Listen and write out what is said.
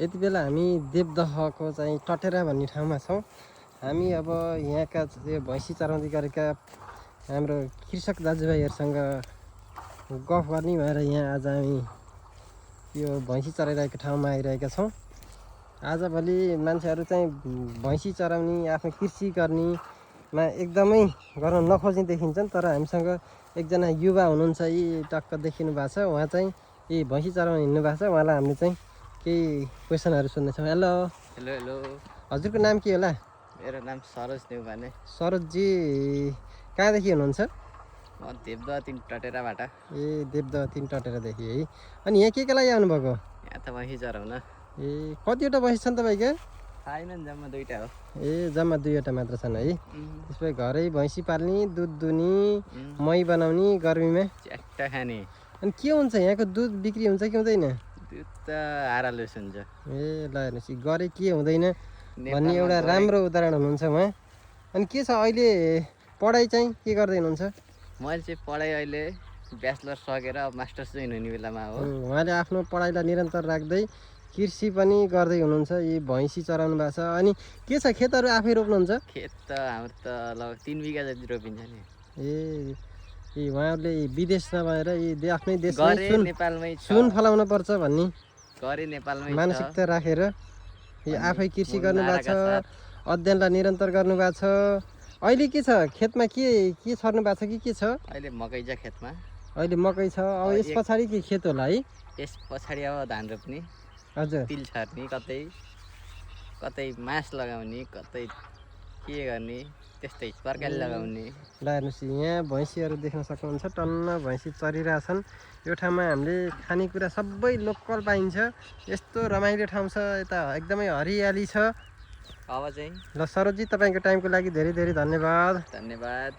यति बेला हामी देवदहको चाहिँ टटेरा भन्ने ठाउँमा छौँ। हामी अब यहाँका यो भैँसी चराउँदै गरेका हाम्रो कृषक दाजुभाइहरूसँग गफ गर्ने भएर यहाँ आज हामी यो भैँसी चराइरहेको ठाउँमा आइरहेका छौँ। आजभोलि मान्छेहरू चाहिँ भैँसी चराउने आफ्नो कृषि गर्नेमा एकदमै गर्न नखोज्ने देखिन्छन्। तर हामीसँग एकजना युवा हुनुहुन्छ, यी टक्क देखिनु भएको छ। उहाँ चाहिँ यी भैँसी चराउन हिँड्नु भएको छ। उहाँलाई हामीले चाहिँ केही क्वेसनहरू सोध्नेछौँ। हेलो हेलो हेलो, हजुरको नाम के होला? मेरो नाम सरोज नेउपाने। सरोजजी कहाँदेखि हुनुहुन्छ? म देवदह 3 टटेराबाट। ए देवदह 3 टटेरादेखि है। अनि यहाँ के लागि आउनुभएको? यहाँ त भैँसी चराउन। ए कतिवटा भैँसी छन् तपाईँको? छैनन्, जम्मा 2टा हो। ए जम्मा 2वटा मात्र छन् है। त्यसपछि घरै भैँसी पाल्ने, दुध दुनी, मही बनाउने गर्मीमा च्याट्टा खाने। अनि के हुन्छ यहाँको दुध बिक्री हुन्छ कि हुँदैन? दुध त हारालुस हुन्छ। ए ल हेर्नुहोस्, गरे के हुँदैन भन्ने एउटा राम्रो उदाहरण हुनुहुन्छ उहाँ। अनि के छ अहिले पढाइ चाहिँ के गर्दै हुनुहुन्छ? मैले चाहिँ पढाइ अहिले ब्याचलर सकेर अब मास्टर्स जोइन हुने बेलामा हो। उहाँले आफ्नो पढाइलाई निरन्तर राख्दै कृषि पनि गर्दै हुनुहुन्छ। यी भैँसी चराउनु भएको छ। अनि के छ, खेतहरू आफै रोप्नुहुन्छ? खेत त हाम्रो त लगभग 3 बिघा जति रोपिन्छ नि। ए यी उहाँहरूले विदेश नभएर यी आफ्नै देशमै गरे नेपालमै छ। सुन फलाउनु पर्छ भन्ने गरे नेपालमै मानसिकता राखेर यी आफै कृषि गर्नुभएको छ, अध्ययनलाई निरन्तर गर्नुभएको छ। अहिले के छ खेतमा, के छर्नु भएको छ कि के छ? अहिले मकै छ खेतमा। अहिले मकै छ। अब यस पछाडि के खेत होला है? यस पछाडि अब धान रोप्ने, हजुर, तिल छर्ने, कतै कतै मास लगाउने, कतै के गर्ने, त्यस्तै तरकारी लगाउने। ल हेर्नुहोस्, यहाँ भैँसीहरू देख्न सक्नुहुन्छ। टन्न भैँसी चरिरहेछन्। यो ठाउँमा हामीले खानेकुरा सबै लोकल पाइन्छ। यस्तो रमाइलो ठाउँ छ, यता एकदमै हरियाली छ। अब चाहिँ ल सरोजजी, तपाईँको टाइमको लागि धेरै धेरै धन्यवाद। धन्यवाद।